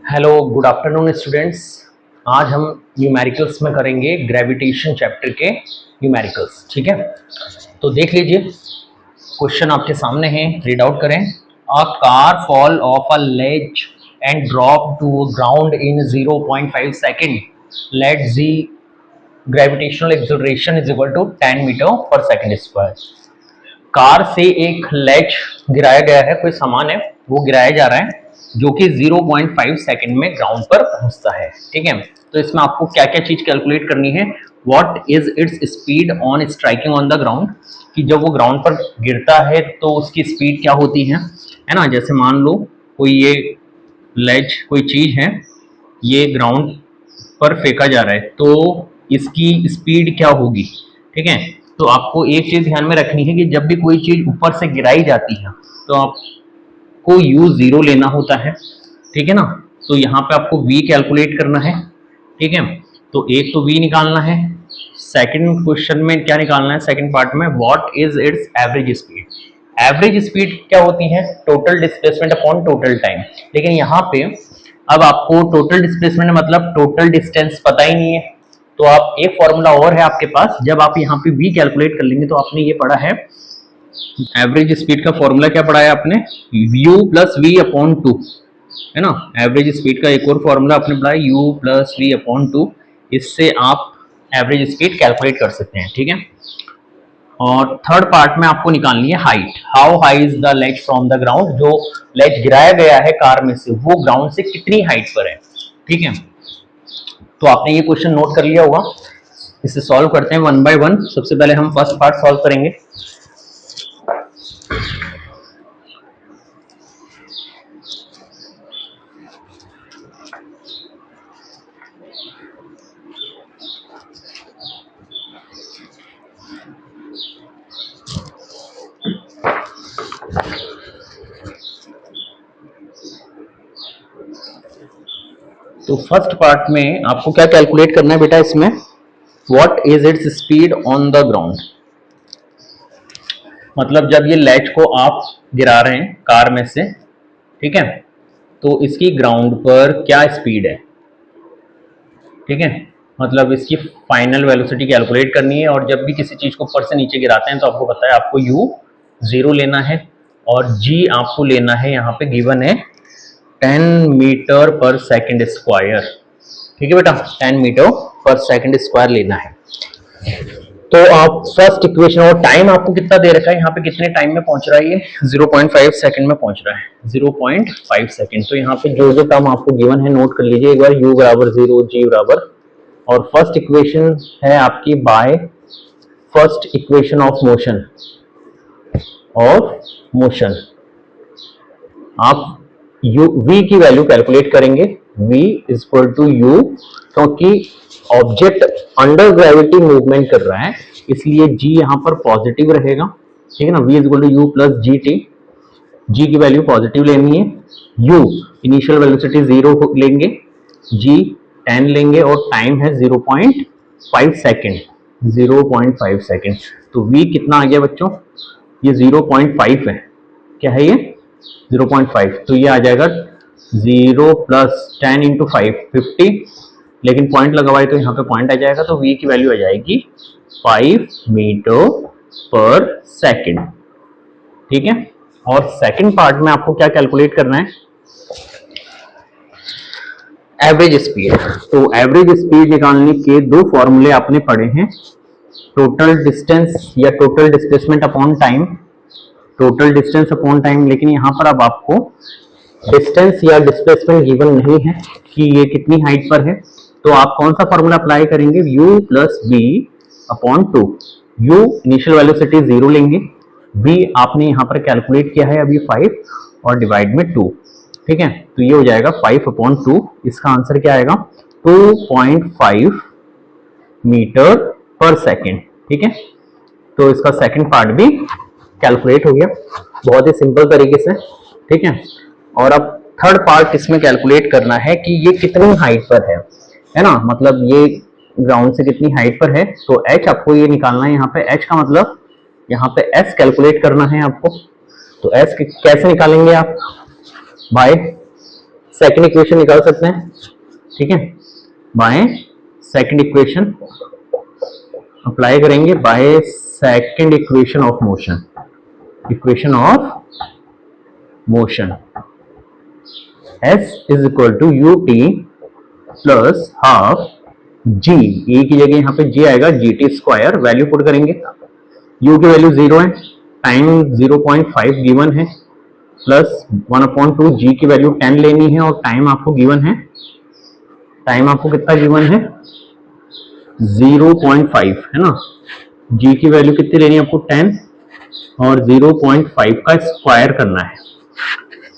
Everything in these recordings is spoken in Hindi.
Hello, good afternoon students. आज हम न्यूमेरिकल्स में करेंगे ग्रेविटेशन चैप्टर के न्यूमेरिकल्स। ठीक है, तो देख लीजिए, क्वेश्चन आपके सामने है, रीड आउट करें। A car fall off a ledge and drop to ground in 0.5 second, let g gravitational acceleration is equal to 10 metre per second square. Car से एक लेज गिराया गया है, कोई सामान है वो गिराया जा रहा है जो कि 0.5 सेकेंड में ग्राउंड पर पहुंचता है। ठीक है, तो इसमें आपको क्या क्या चीज कैलकुलेट करनी है। What is its speed on striking on the ground, कि जब वो ग्राउंड पर गिरता है तो उसकी स्पीड क्या होती है ना। जैसे मान लो कोई ये लेज कोई चीज है, ये ग्राउंड पर फेंका जा रहा है, तो इसकी स्पीड क्या होगी। ठीक है, तो आपको एक चीज ध्यान में रखनी है कि जब भी कोई चीज ऊपर से गिराई जाती है तो आपको u0 लेना होता है। ठीक है ना, तो यहाँ पे आपको v कैलकुलेट करना है। ठीक है, तो एक तो v निकालना है। सेकंड क्वेश्चन में क्या निकालना है, सेकंड पार्ट में what is it's average speed. Average speed क्या होती है, total displacement upon total time. लेकिन यहाँ पे अब आपको टोटल डिस्प्लेसमेंट मतलब टोटल डिस्टेंस पता ही नहीं है, तो आप एक फॉर्मूला और है आपके पास। जब आप यहाँ पे v कैलकुलेट कर लेंगे तो आपने ये पढ़ा है, एवरेज स्पीड का फॉर्मूला क्या पढ़ा है आपने, u plus v upon two, है ना। एवरेज स्पीड का एक और फॉर्मूला आपने पढ़ा है u plus v upon two, इससे आप एवरेज स्पीड कैलकुलेट कर सकते हैं। ठीक है, और थर्ड पार्ट में आपको निकालनी है height. How high is the ledge from the ground, जो लेज गिराया गया है कार में से वो ग्राउंड से कितनी हाइट पर है। ठीक है, तो आपने ये क्वेश्चन नोट कर लिया होगा। इसे सॉल्व करते हैं वन बाय वन। सबसे पहले हम फर्स्ट पार्ट सॉल्व करेंगे। तो फर्स्ट पार्ट में आपको क्या कैलकुलेट करना है बेटा, इसमें what is its speed on the ground. मतलब जब ये लेज को आप गिरा रहे हैं कार में से, ठीक है, तो इसकी ग्राउंड पर क्या स्पीड है। ठीक है, मतलब इसकी फाइनल वेलोसिटी कैलकुलेट करनी है। और जब भी किसी चीज को ऊपर से नीचे गिराते हैं तो आपको पता है आपको u0 लेना है और g आपको लेना है, यहाँ पे गिवन है 10 मीटर पर सेकेंड स्क्वायर। ठीक है बेटा, 10 मीटर पर सेकेंड स्क्वायर लेना है। तो आप फर्स्ट इक्वेशन, और टाइम आपको कितना दे रखा है, यहाँ पे कितने टाइम में पहुंच रहा है ये 0.5 सेकंड में पहुंच रहा है, 0.5 सेकंड। तो यहाँ पे जो जो टर्म आपको गिवन है नोट कर लीजिए एक बार, u बराबर 0, g बराबर, और फर्स्ट इक्वेशन है आपकी by first equation of motion, आप v की वैल्यू कैलकुलेट करेंगे। v is equal to u, क्योंकि ऑब्जेक्ट अंडर ग्रेविटी मूवमेंट कर रहा है इसलिए g यहाँ पर पॉजिटिव रहेगा। ठीक है ना, v is equal to u plus g t, g की वैल्यू पॉजिटिव लेनी है। u इनिशियल वेलोसिटी 0 लेंगे, g 10 लेंगे और टाइम है 0.5 सेकेंड, 0.5 सेकेंड। तो v कितना आ गया बच्चों, ये 0.5 है। क्या है ये 0.5, तो ये आ जाएगा 0 प्लस 10 इंटू 5 50, लेकिन पॉइंट लगवाए तो यहाँ पे पॉइंट आ जाएगा, तो v की वैल्यू आ जाएगी 5 मीटर पर सेकेंड। ठीक है, और सेकंड पार्ट में आपको क्या कैलकुलेट करना है, एवरेज स्पीड। तो एवरेज स्पीड निकालने के दो फॉर्मूले आपने पढ़े हैं, टोटल डिस्टेंस या total displacement upon time, total distance upon time. लेकिन यहाँ पर अब आपको डिस्टेंस या डिस्प्लेसमेंट गिवन नहीं है कि ये कितनी हाइट पर है, तो आप कौन सा फॉर्मूला अप्लाई करेंगे, u plus v upon two. u initial velocity 0 लेंगे, v आपने यहाँ पर कैलकुलेट किया है अभी 5 और डिवाइड में 2। ठीक है, तो ये हो जाएगा 5 अपॉन 2, इसका आंसर क्या आएगा 2.5 मीटर पर सेकेंड। ठीक है, तो इसका सेकंड पार्ट भी कैलकुलेट हो गया बहुत ही सिंपल तरीके से। ठीक है, और अब थर्ड पार्ट इसमें कैलकुलेट करना है कि ये कितनी हाइट पर है ना, मतलब ये ग्राउंड से कितनी हाइट पर है। तो h आपको ये निकालना है, यहाँ पे h का मतलब यहाँ पे s कैलकुलेट करना है आपको। तो एस कैसे निकालेंगे आप? बाय सेकंड इक्वेशन निकाल सकते हैं, ठीक है, बाय सेकंड इक्वेशन अप्लाई करेंगे, by second equation of motion, equation of motion s is equal to U T plus half जी, ए की जगह यहाँ पे g आएगा, जी टी स्क्वायर, वैल्यू पुट करेंगे, u की वैल्यू 0 है, टाइम 0.5 गिवन है, प्लस 1/2, जी की वैल्यू 10 लेनी है और टाइम आपको गिवन है, टाइम आपको कितना गिवन है 0.5 है ना, g की वैल्यू कितनी लेनी है आपको 10 और 0.5 का स्क्वायर करना है,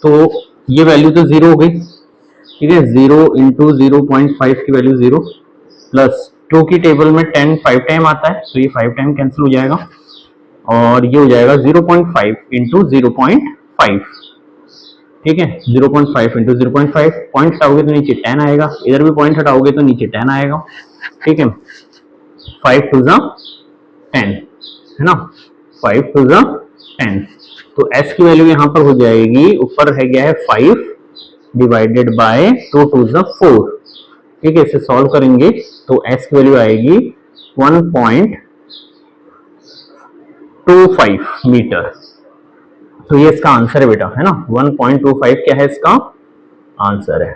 तो ये वैल्यू तो 0 हो गई, ठीक है, 0 इंटू 0.5 की वैल्यू 0 प्लस 2 की टेबल में 10 5 टाइम आता है, तो ये 5 टाइम कैंसिल हो जाएगा और ये हो जाएगा 0.5 इंटू 0.5, ठीक है, 0.5 इंटू 0.5, पॉइंट हटाओगे तो नीचे 10 आएगा, इधर भी पॉइंट हटाओगे तो नीचे 10 आएगा, ठीक है, 5 टू ज़ा 10 है ना, 5 टू ज़ा 10, तो s की वैल्यू यहाँ पर हो जाएगी, ऊपर है गया है 5 डिवाइडेड बाय 2 टू ज़ा 4, ठीक है, इसे सॉल्व करेंगे तो s की वैल्यू आएगी 1.25 मीटर, तो ये इसका आंसर है बेटा, है ना, 1.25 क्या है इसका आंसर है,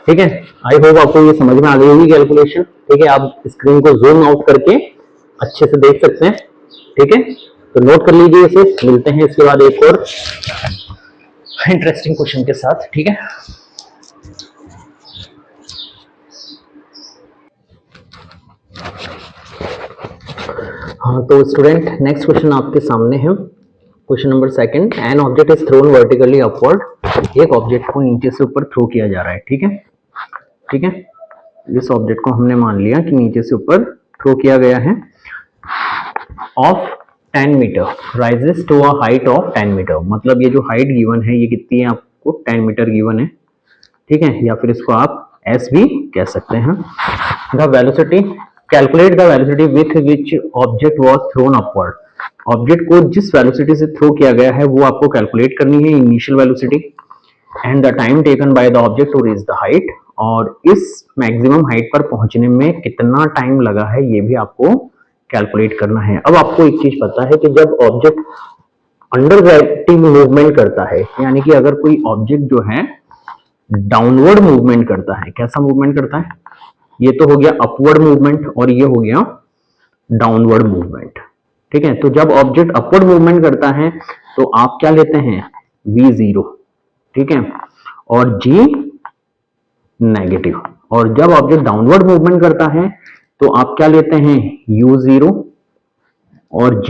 ठीक है। आई होप आपको ये समझ में आ गई होगी कैलकुलेशन, ठीक है, आप स्क्रीन को जूम आउट करके अच्छे से देख सकते हैं, ठीक है, तो नोट कर लीजिए इसे, मिलते हैं इसके बाद एक और इंटरेस्टिंग क्वेश्चन के साथ, ठीक है। हाँ तो स्टूडेंट नेक्स्ट क्वेश्चन आपके सामने है, question number second, an object is thrown vertically upward, एक ऑब्जेक्ट को नीचे से ऊपर थ्रो किया जा रहा है, ठीक है, ठीक है, इस ऑब्जेक्ट को हमने मान लिया कि नीचे से ऊपर थ्रो किया गया है, of 10 metre rises to a height of 10 metre, मतलब ये जो हाइट गिवन है ये कितनी है आपको 10 मीटर गिवन है, ठीक है, या फिर इसको आप s भी कह सकते हैं। The velocity, calculate the velocity with which object was thrown upward, object को जिस वेलोसिटी से थ्रो किया गया है वो आपको कैलकुलेट करनी है, initial velocity, and the time taken by the object to reach the height, और इस मैक्सिमम हाइट पर पहुंचने में कितना टाइम लगा है ये भी आपको कैलकुलेट करना है। अब आपको एक चीज पता है कि जब ऑब्जेक्ट अंडर ग्रेविटी मूवमेंट करता है, यानी कि अगर कोई ऑब्जेक्ट जो है डाउनवर्ड मूवमेंट करता है, कैसा मूवमेंट करता है, ये तो हो गया अपवर्ड मूवमेंट और ये हो गया डाउनवर्ड मूवमेंट, ठीक है, तो जब ऑब्जेक्ट अपवर्ड मूवमेंट करता है तो आप क्या लेते हैं v0, ठीक है, और g नेगेटिव, और जब ऑब्जेक्ट डाउनवर्ड मूवमेंट करता है तो आप क्या लेते हैं u0 और g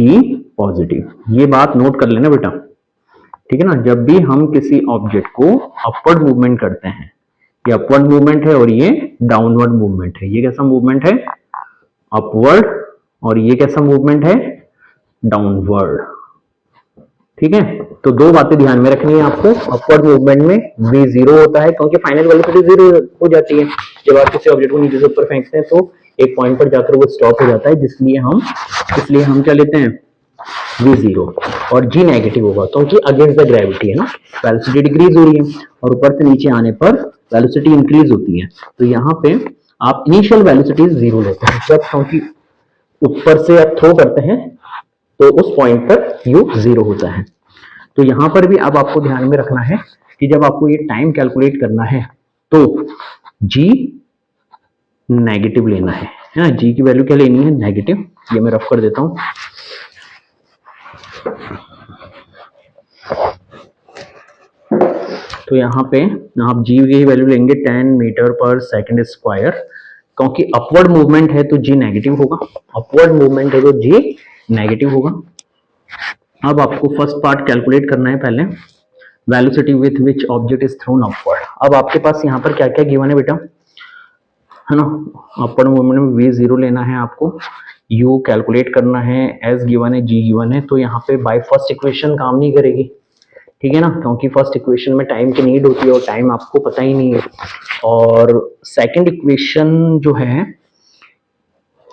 पॉजिटिव, ये बात नोट कर लेना बेटा, ठीक है ना, जब भी हम किसी ऑब्जेक्ट को अपवर्ड मूवमेंट करते हैं, ये अपवर्ड मूवमेंट है और ये डाउनवर्ड मूवमेंट है, ये कैसा मूवमेंट है अपवर्ड और ये कैसा मूवमेंट है डाउनवर्ड, ठीक है, तो दो बातें ध्यान में रखनी है आपको, अपवर्ड मूवमेंट में v0 होता है क्योंकि फाइनल वेलोसिटी 0 हो जाती है, जब आप किसी ऑब्जेक्ट को नीचे से ऊपर फेंकते हैं तो एक पॉइंट पर जाकर वो स्टॉप हो जाता है, इसलिए हम क्या लेते हैं v0, और g नेगेटिव होगा क्योंकि अगेंस्ट द ग्रेविटी है ना, वेलोसिटी डिक्रीज हो रही है और ऊपर से नीचे आने पर वेलोसिटी इंक्रीज होती है, तो यहाँ पे आप इनिशियल वेलोसिटी 0 लेते हैं, जब क्योंकि ऊपर से आप थ्रो करते हैं तो उस पॉइंट पर u 0 होता है, तो यहां पर भी अब आपको ध्यान में रखना है कि जब आपको ये टाइम कैलकुलेट करना है तो g नेगेटिव लेना है ना, g की वैल्यू क्या लेनी है नेगेटिव, ये मैं रफ कर देता हूं, तो यहाँ पे आप g की वैल्यू लेंगे 10 मीटर पर सेकंड स्क्वायर, क्योंकि अपवर्ड मूवमेंट है तो g नेगेटिव होगा, अपवर्ड मूवमेंट है तो g नेगेटिव होगा। अब आपको फर्स्ट पार्ट कैलकुलेट करना है पहले, velocity with which object is throne upward, अब आपके पास यहाँ पर क्या क्या गिवन है बेटा, है ना, अपवर्ड मूवमेंट में v0 लेना है आपको, u कैलकुलेट करना है, s गिवन है, g गिवन है, तो यहाँ पे बाय फर्स्ट इक्वेशन काम नहीं करेगी, ठीक है ना, क्योंकि फर्स्ट इक्वेशन में टाइम की नीड होती है और टाइम आपको पता ही नहीं है, और सेकंड इक्वेशन जो है,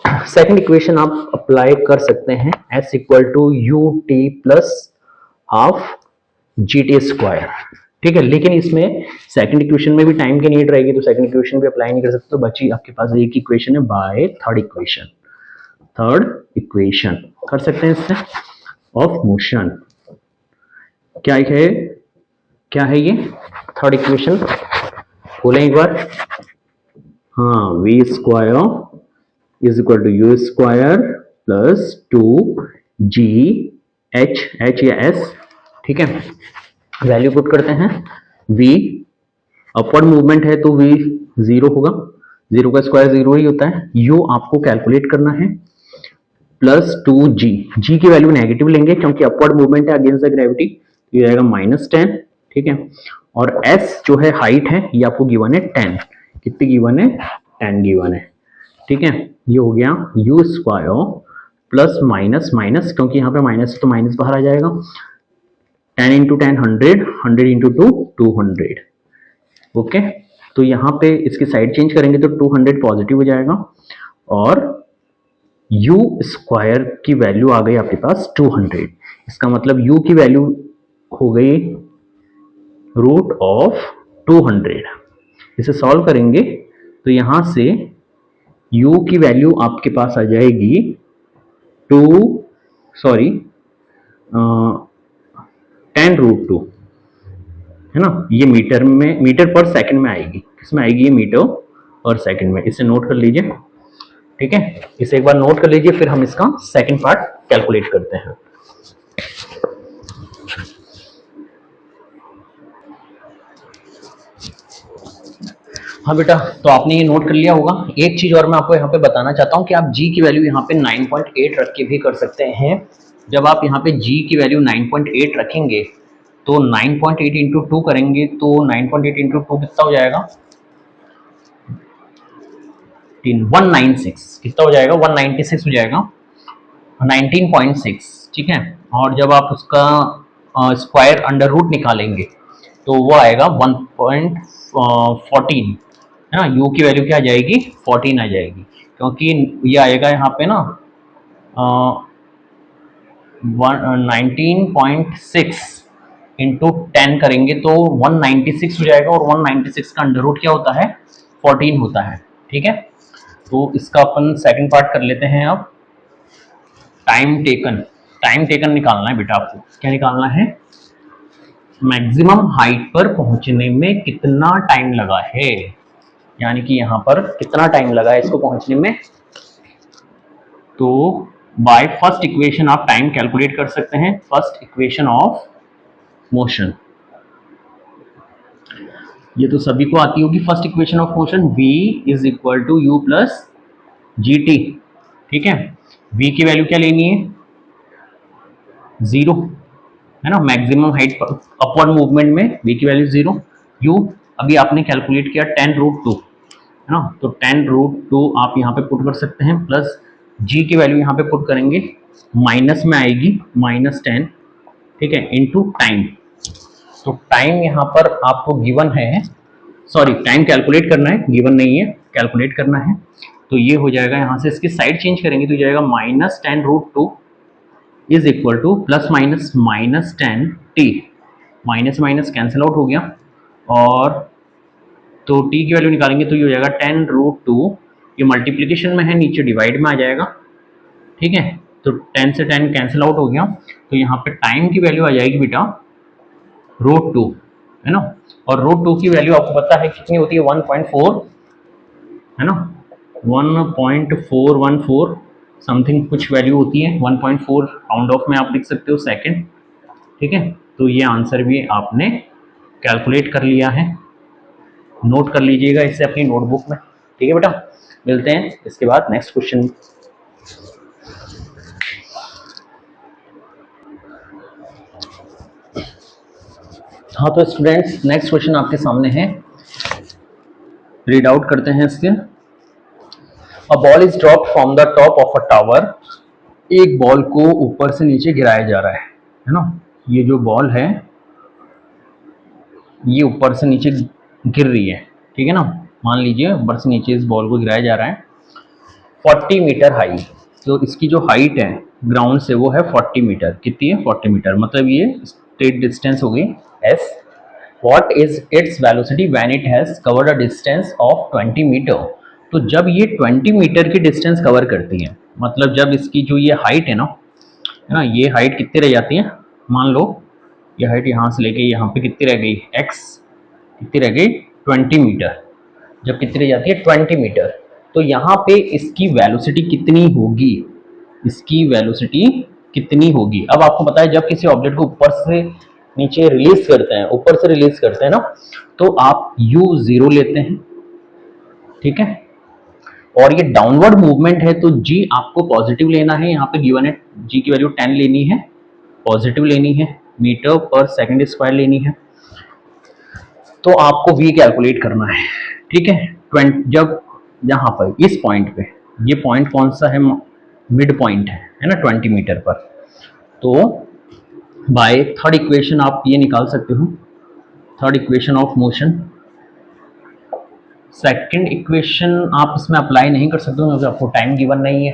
सेकंड इक्वेशन आप अप्लाई कर सकते हैं s equal to u t plus half g t square, ठीक है। लेकिन इसमें सेकंड इक्वेशन में भी टाइम की नीड रहेगी, तो सेकंड इक्वेशन भी अप्लाई नहीं कर सकते, तो बची आपके पास एक इक्वेशन है by third equation. Third equation कर सकते हैं इससे ऑफ मोशन। क्या है, क्या है ये थर्ड इक्वेशन, बोले एक बार। हाँ, v square is equal to u square plus 2 GH या S, ठीक है। वैल्यू पुट करते हैं, v अपवर्ड मूवमेंट है तो v 0 होगा, 0 का स्क्वायर 0 ही होता है। u आपको कैलकुलेट करना है प्लस 2g, g की वैल्यू नेगेटिव लेंगे क्योंकि अपवर्ड मूवमेंट है अगेंस्ट द ग्रेविटी, ये आएगा -10, ठीक है। और s जो है हाइट है, ये आपको गिवन है 10, कितनी गिवन है, 10 गिवन है, ठीक है। ये हो गया u square plus minus minus, क्योंकि यहाँ पे माइनस है तो माइनस बाहर आ जाएगा, 10 इंटू 10 100, 100 इंटू 2 200, ओके। तो यहाँ पे इसकी साइड चेंज करेंगे तो 200 पॉजिटिव हो जाएगा, और u स्क्वायर की वैल्यू आ गई आपके पास 200। इसका मतलब u की वैल्यू हो गई रूट ऑफ 200। इसे सॉल्व करेंगे तो यहाँ से u की वैल्यू आपके पास आ जाएगी 10√2, है ना। ये मीटर में, मीटर पर सेकंड में आएगी, किसमें आएगी, ये मीटर पर सेकंड में। इसे नोट कर लीजिए, ठीक है। इसे एक बार नोट कर लीजिए, फिर हम इसका सेकंड पार्ट कैलकुलेट करते हैं। हाँ बेटा, तो आपने ये नोट कर लिया होगा। एक चीज और मैं आपको यहाँ पे बताना चाहता हूँ कि आप g की वैल्यू यहाँ पे 9.8 रख के भी कर सकते हैं। जब आप यहाँ पे g की वैल्यू 9.8 रखेंगे तो 9.8 इंटू 2 करेंगे तो 9.8 इंटू 2 कितना हो जाएगा, 196, कितना हो जाएगा, 196 हो जाएगा, 19.6, ठीक है। और जब आप उसका स्क्वायर अंडर रूट निकालेंगे तो वो आएगा 1.14, है ना। u की वैल्यू क्या आ जाएगी, 14 आ जाएगी, क्योंकि ये आएगा यहाँ पे ना 19.6 इंटू 10 करेंगे तो 196 हो जाएगा, और 196 का अंडर रूट क्या होता है, 14 होता है, ठीक है। तो इसका अपन सेकंड पार्ट कर लेते हैं। अब टाइम टेकन निकालना है बेटा आपको। क्या निकालना है, मैक्सिमम हाइट पर पहुंचने में कितना टाइम लगा है, यानी कि यहाँ पर कितना टाइम लगा है इसको पहुंचने में। तो बाय फर्स्ट इक्वेशन आप टाइम कैलकुलेट कर सकते हैं, फर्स्ट इक्वेशन ऑफ मोशन। ये तो सभी को आती होगी first equation of motion, v is equal to u plus g t, ठीक है। v की वैल्यू क्या लेनी है, 0, है ना। मैक्सिमम हाइट पर अपवर्ड मूवमेंट में v की वैल्यू 0, u अभी आपने कैलकुलेट किया 10√2, है ना। तो 10√2 आप यहाँ पे पुट कर सकते हैं, प्लस g की वैल्यू यहाँ पे पुट करेंगे, माइनस में आएगी -10, ठीक है, इनटू टाइम। तो टाइम यहाँ पर आपको गिवन है, सॉरी टाइम कैलकुलेट करना है, गिवन नहीं है, कैलकुलेट करना है। तो ये हो जाएगा, यहाँ से इसकी साइड चेंज करेंगे तो जाएगा -10√2 is equal two plus minus -10t, minus minus cancel out हो गया, और तो t की वैल्यू निकालेंगे तो ये हो जाएगा 10√2, ये मल्टीप्लिकेशन में है, नीचे डिवाइड में आ जाएगा, ठीक है। तो 10 से 10 कैंसिल आउट हो गया, तो यहाँ पे टाइम की वैल्यू आ जाएगी बेटा √2, है ना। और √2 की वैल्यू आपको पता है कितनी होती है, 1.4, है ना, 1.414 समथिंग कुछ वैल्यू होती है, 1.4 राउंड ऑफ में आप लिख सकते हो सेकंड, ठीक है। तो ये आंसर भी आपने कैलकुलेट कर लिया है, नोट कर लीजिएगा इसे अपनी नोटबुक में, ठीक है बेटा। मिलते हैं इसके बाद नेक्स्ट क्वेश्चन। हाँ तो स्टूडेंट्स, नेक्स्ट क्वेश्चन आपके सामने है, रीड आउट करते हैं इसके। A ball is dropped from the top of a tower, एक बॉल को ऊपर से नीचे गिराया जा रहा है ना। ये जो बॉल है ये ऊपर से नीचे गिर रही है, ठीक है ना। मान लीजिए ऊपर से नीचे इस बॉल को गिराया जा रहा है 40 मीटर हाई, तो इसकी जो हाइट है ग्राउंड से वो है 40 मीटर। कितनी है? 40 मीटर। मतलब ये स्ट्रेट डिस्टेंस हो गई s। What is its velocity when it has covered a distance of 20 metre? तो जब ये 20 मीटर की डिस्टेंस कवर करती है, मतलब जब इसकी जो ये हाइट है ना, ये हाइट कितनी रह जाती है? मान लो ये हाइट यहाँ से लेके यहाँ पे कितनी रह गई? x कितनी रह गई? 20 मीटर। जब कितनी रह जाती है? 20 मीटर। तो यहाँ पे इसकी वेलोसिटी कितनी होगी? इसकी वेलोसिटी कितनी होगी? अब आपको पता है जब किसी ऑब्जेक्ट को ऊपर से नीचे रिलीज करते हैं, ऊपर से रिलीज करते हैं ना, तो आप u0 लेते हैं, ठीक है, और ये डाउनवर्ड मूवमेंट है तो g आपको पॉजिटिव लेना है। यहाँ पे गिवन है g की वैल्यू 10 लेनी है, पॉजिटिव लेनी है, मीटर पर सेकंड स्क्वायर लेनी है। तो आपको v कैलकुलेट करना है, ठीक है। 20 जब यहाँ पर इस पॉइंट पे, ये पॉइंट कौन सा है? मिड पॉइंट है ना 20 मीटर पर। तो बाय थर्ड इक्वेशन आप ये निकाल सकते हो, third equation of motion. Second equation आप इसमें अप्लाई नहीं कर सकते हो क्योंकि आपको टाइम गिवन नहीं है।